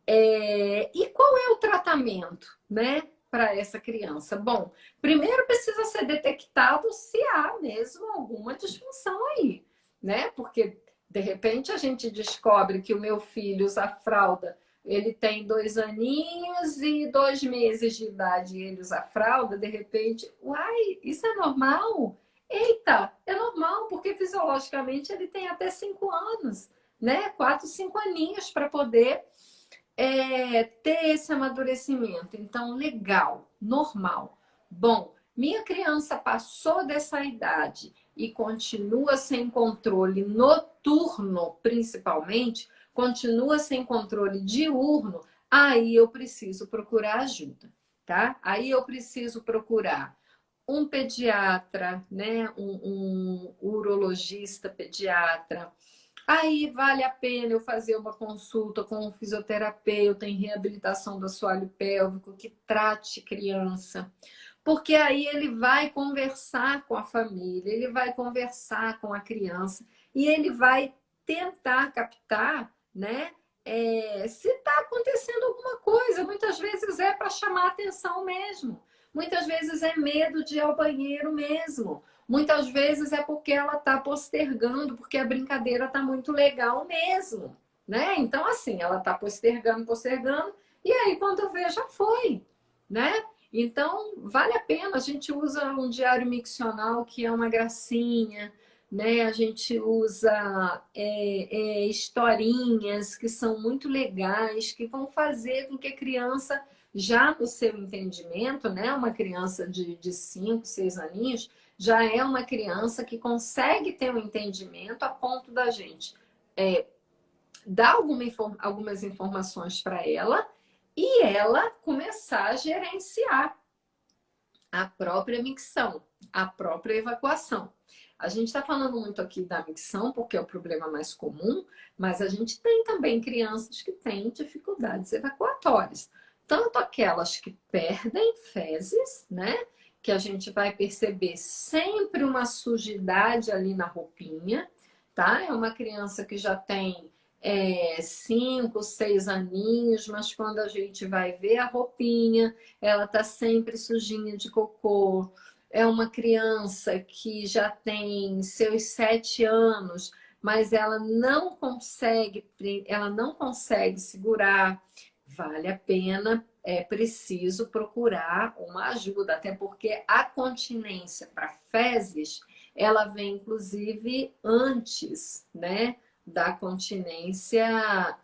E qual é o tratamento, né, para essa criança? Bom, primeiro precisa ser detectado se há mesmo alguma disfunção aí, né? Porque de repente a gente descobre que o meu filho usa fralda, ele tem 2 aninhos e 2 meses de idade e ele usa fralda, de repente, uai, isso é normal? Eita, é normal, porque fisiologicamente ele tem até 5 anos, né? 4, 5 aninhos para poder ter esse amadurecimento. Então, legal, normal. Bom, minha criança passou dessa idade e continua sem controle noturno, principalmente, continua sem controle diurno, aí eu preciso procurar ajuda, tá? Aí eu preciso procurar um pediatra, né? Um urologista pediatra. Aí vale a pena eu fazer uma consulta com um fisioterapeuta em reabilitação do assoalho pélvico que trate criança. Porque aí ele vai conversar com a família, ele vai conversar com a criança e ele vai tentar captar, né? Se está acontecendo alguma coisa. Muitas vezes é para chamar atenção mesmo. Muitas vezes é medo de ir ao banheiro mesmo. Muitas vezes é porque ela está postergando, porque a brincadeira está muito legal mesmo, né? Então, assim, ela está postergando, postergando, e aí quando vê, já foi, né? Então, vale a pena. A gente usa um diário miccional, que é uma gracinha, né? A gente usa historinhas que são muito legais, que vão fazer com que a criança, já no seu entendimento, né? Uma criança de 5, 6 aninhos, já é uma criança que consegue ter um entendimento a ponto da gente dar algumas informações para ela e ela começar a gerenciar a própria micção, a própria evacuação. A gente está falando muito aqui da micção, porque é o problema mais comum, mas a gente tem também crianças que têm dificuldades evacuatórias. Tanto aquelas que perdem fezes, né? Que a gente vai perceber sempre uma sujidade ali na roupinha, tá? É uma criança que já tem 5, 6 aninhos, mas quando a gente vai ver a roupinha, ela tá sempre sujinha de cocô. É uma criança que já tem seus 7 anos, mas ela não consegue segurar. Vale a pena, é preciso procurar uma ajuda, até porque a continência para fezes, ela vem inclusive antes, né? Da continência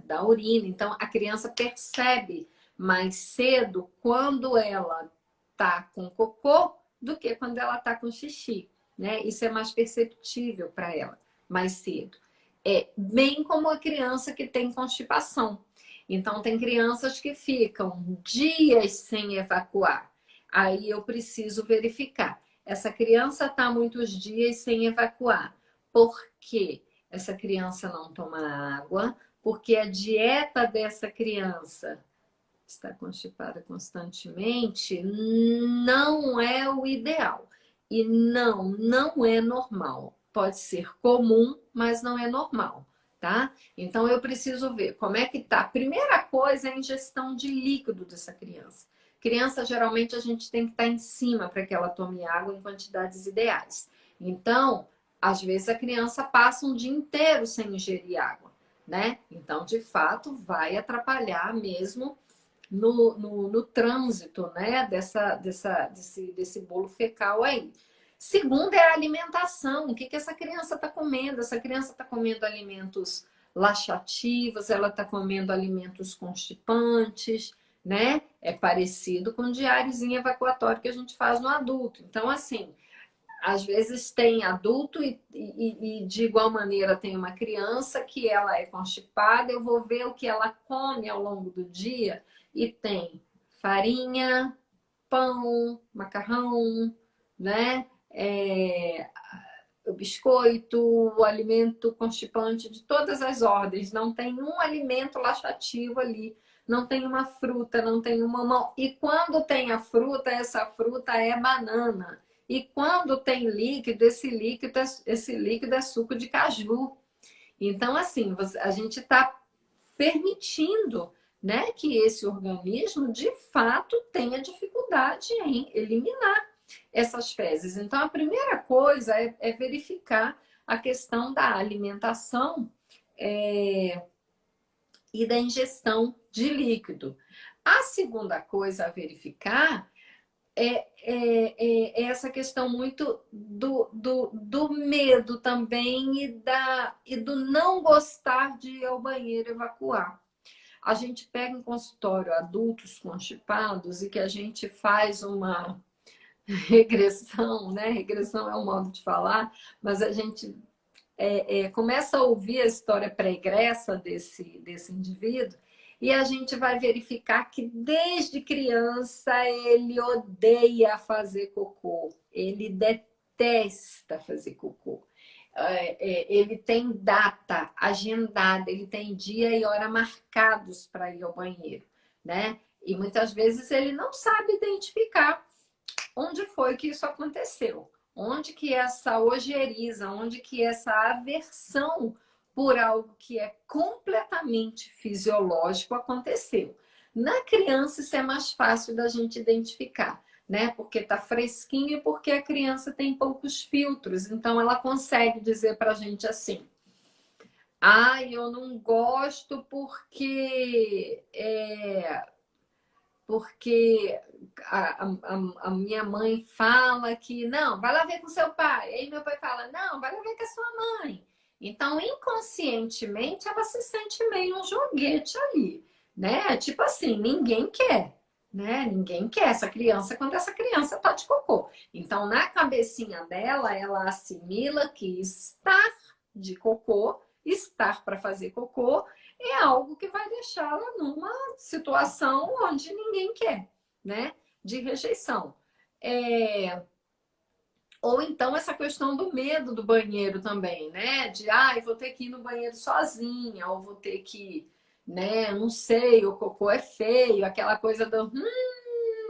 da urina. Então, a criança percebe mais cedo quando ela tá com cocô do que quando ela tá com xixi, né? Isso é mais perceptível para ela mais cedo. Bem como a criança que tem constipação. Então, tem crianças que ficam dias sem evacuar. Aí eu preciso verificar. Essa criança está muitos dias sem evacuar. Por quê? Essa criança não toma água, porque a dieta dessa criança está constipada constantemente, não é o ideal. E não é normal. Pode ser comum, mas não é normal, tá? Então eu preciso ver como é que tá. Primeira coisa é a ingestão de líquido dessa criança. Criança, geralmente, a gente tem que estar em cima para que ela tome água em quantidades ideais. Então, às vezes a criança passa um dia inteiro sem ingerir água, né? Então, de fato, vai atrapalhar mesmo no trânsito, né, desse bolo fecal aí. Segundo é a alimentação. O que essa criança está comendo? Essa criança está comendo alimentos laxativos, ela está comendo alimentos constipantes, né? É parecido com o diáriozinho evacuatório que a gente faz no adulto. Então, assim, às vezes tem adulto e de igual maneira tem uma criança que ela é constipada, eu vou ver o que ela come ao longo do dia e tem farinha, pão, macarrão, né? O biscoito, o alimento constipante de todas as ordens. Não tem um alimento laxativo ali. Não tem uma fruta, não tem uma mão. E quando tem a fruta, essa fruta é banana. E quando tem líquido, esse líquido é suco de caju. Então, assim, a gente está permitindo, né, que esse organismo, de fato, tenha dificuldade em eliminar essas fezes. Então, a primeira coisa é verificar a questão da alimentação e da ingestão de líquido. A segunda coisa a verificar é essa questão muito do medo também e do não gostar de ir ao banheiro evacuar. a gente pega em consultório adultos constipados e que a gente faz uma regressão, né? Regressão é um modo de falar, mas a gente começa a ouvir a história pregressa desse indivíduo e a gente vai verificar que desde criança ele odeia fazer cocô, ele detesta fazer cocô. Ele tem data agendada, ele tem dia e hora marcados para ir ao banheiro, né? E muitas vezes ele não sabe identificar onde foi que isso aconteceu, onde que essa ojeriza, onde que essa aversão por algo que é completamente fisiológico aconteceu. Na criança isso é mais fácil da gente identificar, né? Porque tá fresquinho e porque a criança tem poucos filtros, então ela consegue dizer pra gente assim: ah, eu não gosto porque a minha mãe fala que não, vai lá ver com seu pai. Aí meu pai fala, não, vai lá ver com a sua mãe. Então, inconscientemente, ela se sente meio um joguete ali, né? Tipo assim, ninguém quer, né? Ninguém quer essa criança quando essa criança tá de cocô. Então, na cabecinha dela, ela assimila que estar de cocô, estar para fazer cocô, é algo que vai deixá-la numa situação onde ninguém quer, né? De rejeição. Ou então essa questão do medo do banheiro também, né? De, eu vou ter que ir no banheiro sozinha, ou vou ter que, né? Não sei, o cocô é feio, aquela coisa do,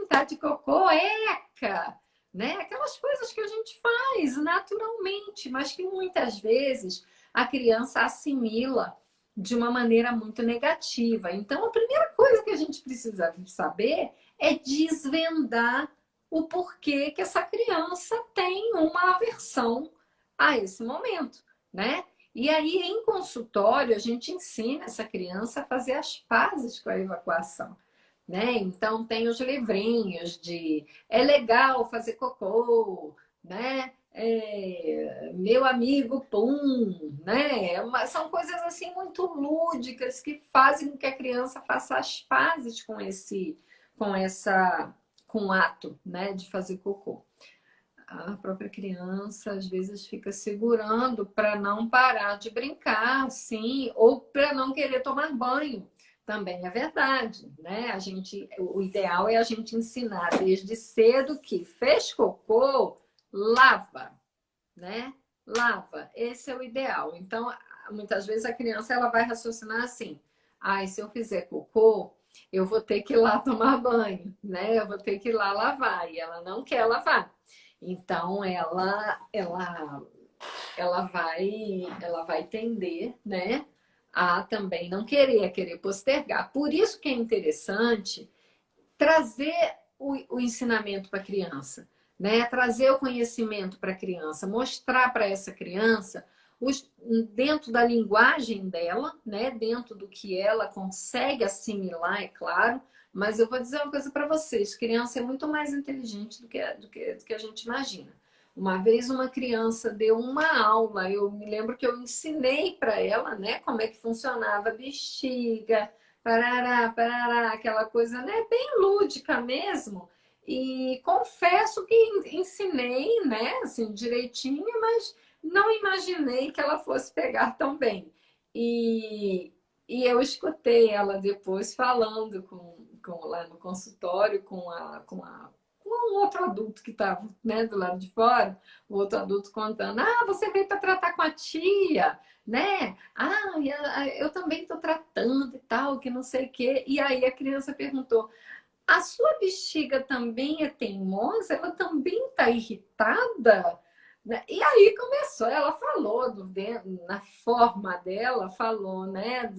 tá de cocô, eca! Né? Aquelas coisas que a gente faz naturalmente, mas que muitas vezes a criança assimila de uma maneira muito negativa. Então, a primeira coisa que a gente precisa saber é desvendar o porquê que essa criança tem uma aversão a esse momento, né? E aí, em consultório, a gente ensina essa criança a fazer as pazes com a evacuação, né? Então, tem os livrinhos de é legal fazer cocô, né? Meu amigo Pum, né? São coisas assim muito lúdicas que fazem com que a criança faça as pazes com o ato, né, de fazer cocô. A própria criança às vezes fica segurando para não parar de brincar, sim, ou para não querer tomar banho. Também é verdade, né? O ideal é a gente ensinar desde cedo que fez cocô, lava, né? Lava, esse é o ideal. Então, muitas vezes a criança ela vai raciocinar assim: se eu fizer cocô, eu vou ter que ir lá tomar banho, né? Eu vou ter que ir lá lavar. E ela não quer lavar. Então, ela vai tender, né? A também não querer, a querer postergar. Por isso que é interessante trazer o ensinamento para a criança, né? Trazer o conhecimento para a criança, mostrar para essa criança dentro da linguagem dela, né? Dentro do que ela consegue assimilar, é claro. Mas eu vou dizer uma coisa para vocês: criança é muito mais inteligente do que a gente imagina. Uma vez uma criança deu uma aula, eu me lembro que eu ensinei para ela, né, como é que funcionava a bexiga, parará, parará, aquela coisa, né, bem lúdica mesmo. E confesso que ensinei, né, assim, direitinho, mas não imaginei que ela fosse pegar tão bem. E, e eu escutei ela depois falando lá no consultório com um outro adulto que estava, né, do lado de fora, o outro adulto contando: você veio para tratar com a tia, né? Eu também estou tratando e tal, que não sei o quê. E aí a criança perguntou: a sua bexiga também é teimosa? Ela também está irritada? Né? E aí começou, ela falou na forma dela, falou, né,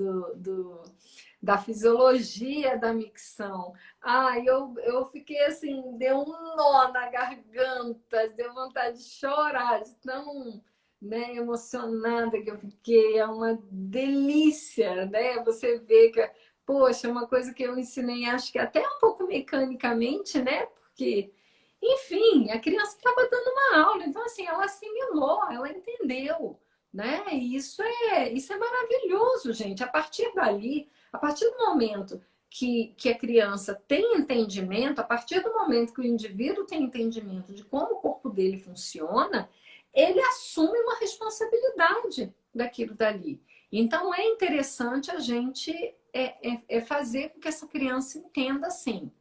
da fisiologia da micção. Eu fiquei assim, deu um nó na garganta, deu vontade de chorar, de tão, né, emocionada que eu fiquei. É uma delícia, né? Você vê que, poxa, é uma coisa que eu ensinei, acho que até um pouco mecanicamente, né? Porque, enfim, a criança estava dando uma aula, então assim, ela assimilou, ela entendeu, né? E isso é maravilhoso, gente. A partir dali, A partir do momento que a criança tem entendimento, a partir do momento que o indivíduo tem entendimento de como o corpo dele funciona, ele assume uma responsabilidade daquilo dali. Então é interessante a gente fazer com que essa criança entenda assim.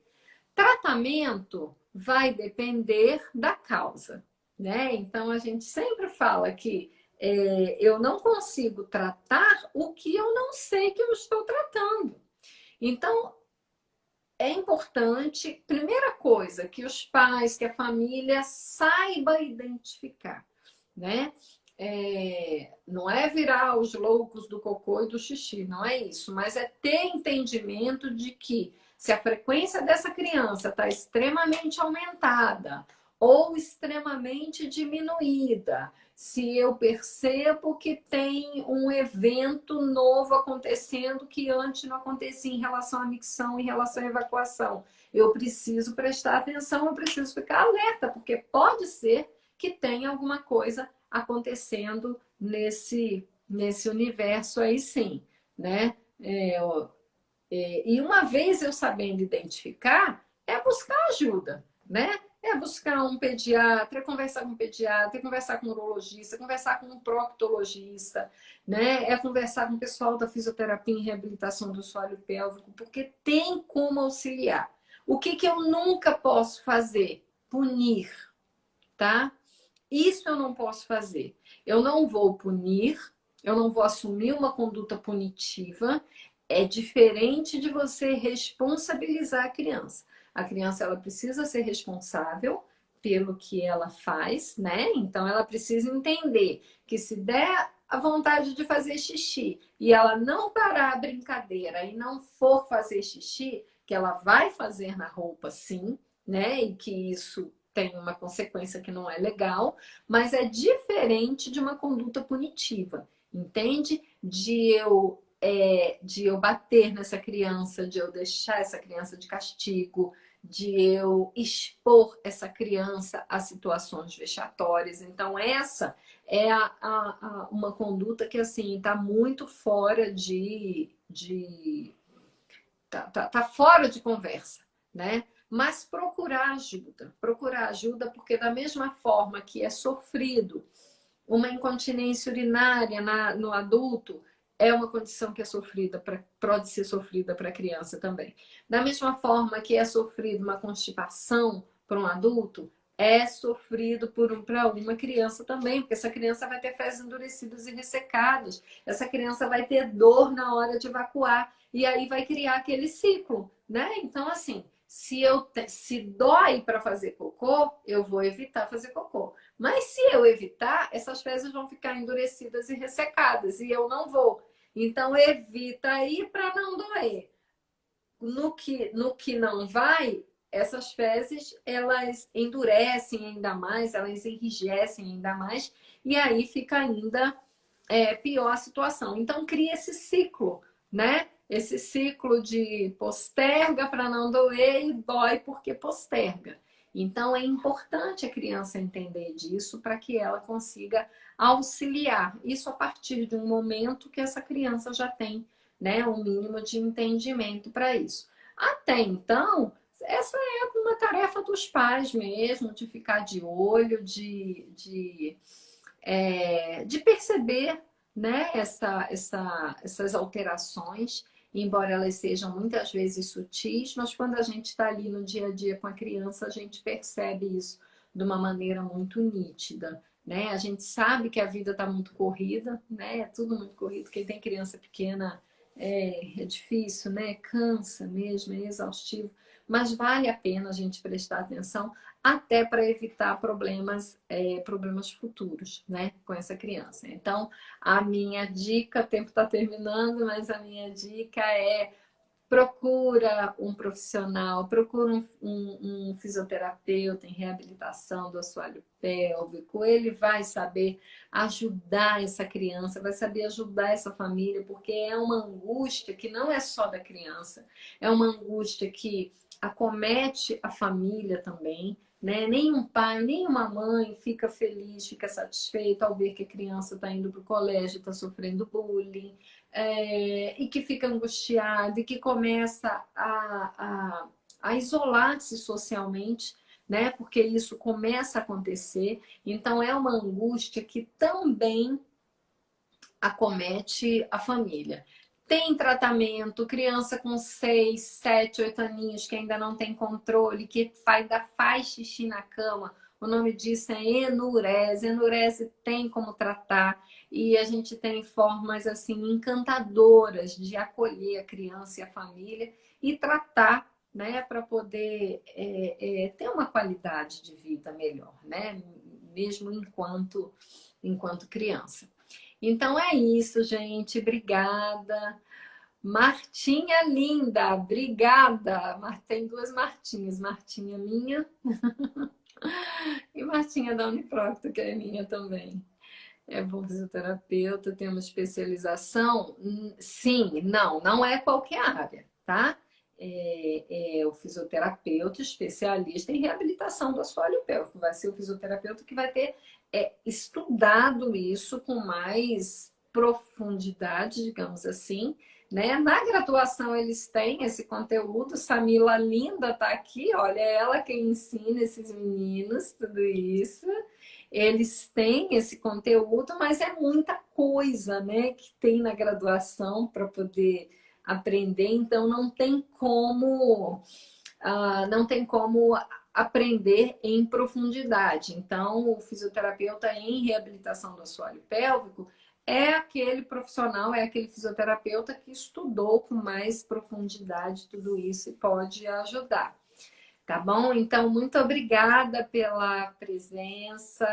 Tratamento vai depender da causa, né? Então a gente sempre fala que eu não consigo tratar o que eu não sei que eu estou tratando. Então é importante, primeira coisa, que os pais, que a família saiba identificar, né? Não é virar os loucos do cocô e do xixi, não é isso, mas é ter entendimento de que se a frequência dessa criança está extremamente aumentada ou extremamente diminuída, se eu percebo que tem um evento novo acontecendo que antes não acontecia em relação à micção, em relação à evacuação, eu preciso prestar atenção, eu preciso ficar alerta, porque pode ser que tenha alguma coisa acontecendo nesse universo aí sim, né? E uma vez eu sabendo identificar, é buscar ajuda, né? É buscar um pediatra, conversar com um pediatra, conversar com um urologista, conversar com um proctologista, né? É conversar com o pessoal da fisioterapia e reabilitação do assoalho pélvico, porque tem como auxiliar. O que eu nunca posso fazer? Punir, tá? Isso eu não posso fazer. Eu não vou punir, eu não vou assumir uma conduta punitiva. É diferente de você responsabilizar a criança. A criança ela precisa ser responsável pelo que ela faz, né? Então ela precisa entender que se der a vontade de fazer xixi e ela não parar a brincadeira e não for fazer xixi, que ela vai fazer na roupa sim, né? E que isso tem uma consequência que não é legal, mas é diferente de uma conduta punitiva, entende? De eu bater nessa criança, de eu deixar essa criança de castigo, de eu expor essa criança a situações vexatórias. Então, essa é uma conduta que, assim, está muito fora tá fora de conversa, né? Mas procurar ajuda, porque da mesma forma que é sofrido uma incontinência urinária no adulto, é uma condição que é sofrida, pode ser sofrida para a criança também. Da mesma forma que é sofrido uma constipação para um adulto, é sofrido para uma criança também, porque essa criança vai ter fezes endurecidas e ressecadas, essa criança vai ter dor na hora de evacuar, e aí vai criar aquele ciclo, né? Então, assim, se dói para fazer cocô, eu vou evitar fazer cocô. Mas se eu evitar, essas fezes vão ficar endurecidas e ressecadas, e eu não vou. Então, evita aí para não doer. No que não vai, essas fezes, elas endurecem ainda mais, elas enrijecem ainda mais, e aí fica ainda pior a situação. Então, cria esse ciclo, né? Esse ciclo de posterga para não doer e dói porque posterga. Então, é importante a criança entender disso para que ela consiga auxiliar. Isso a partir de um momento que essa criança já tem, né, um mínimo de entendimento para isso. Até então, essa é uma tarefa dos pais mesmo, de ficar de olho, de perceber, né, essas alterações, embora elas sejam muitas vezes sutis, mas quando a gente está ali no dia a dia com a criança, a gente percebe isso de uma maneira muito nítida. Né? A gente sabe que a vida está muito corrida, né? É tudo muito corrido. Quem tem criança pequena é difícil, né? Cansa mesmo, é exaustivo, mas vale a pena a gente prestar atenção até para evitar problemas futuros, né, com essa criança. Então, a minha dica, o tempo está terminando, mas a minha dica é procura um profissional, procura um fisioterapeuta em reabilitação do assoalho pélvico. Ele vai saber ajudar essa criança, vai saber ajudar essa família, porque é uma angústia que não é só da criança, é uma angústia que acomete a família também, né? Nenhum pai, nenhuma mãe fica feliz, fica satisfeito ao ver que a criança está indo para o colégio, está sofrendo bullying, e que fica angustiado, e que começa a isolar-se socialmente, né? Porque isso começa a acontecer. Então, é uma angústia que também acomete a família. Tem tratamento, criança com 6, 7, 8 aninhos que ainda não tem controle, que faz xixi na cama. O nome disso é enurese. Enurese tem como tratar e a gente tem formas assim encantadoras de acolher a criança e a família e tratar, né, para poder ter uma qualidade de vida melhor, né, mesmo enquanto criança. Então é isso, gente. Obrigada. Martinha linda, obrigada. Tem duas Martinhas, Martinha minha e Martinha da Uniprocto, que é minha também. É bom fisioterapeuta, tem uma especialização? Sim, não é qualquer área, tá? É o fisioterapeuta especialista em reabilitação do assoalho pélvico. Vai ser o fisioterapeuta que vai ter estudado isso com mais profundidade, digamos assim, né? Na graduação eles têm esse conteúdo. Samila linda tá aqui, olha, é ela quem ensina esses meninos tudo isso. Eles têm esse conteúdo, mas é muita coisa, né, que tem na graduação para poder aprender, então não tem como aprender em profundidade. Então, o fisioterapeuta em reabilitação do assoalho pélvico é aquele profissional, é aquele fisioterapeuta que estudou com mais profundidade tudo isso e pode ajudar. Tá bom? Então, muito obrigada pela presença.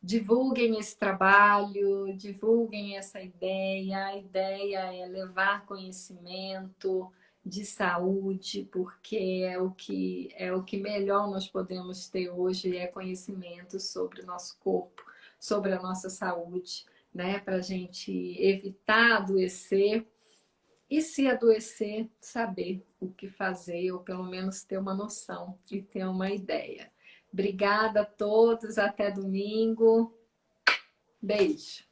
Divulguem esse trabalho, divulguem essa ideia. A ideia é levar conhecimento de saúde, porque é o que melhor nós podemos ter hoje, é conhecimento sobre o nosso corpo, sobre a nossa saúde, né? Para a gente evitar adoecer e se adoecer, saber o que fazer, ou pelo menos ter uma noção e ter uma ideia. Obrigada a todos, até domingo. Beijo.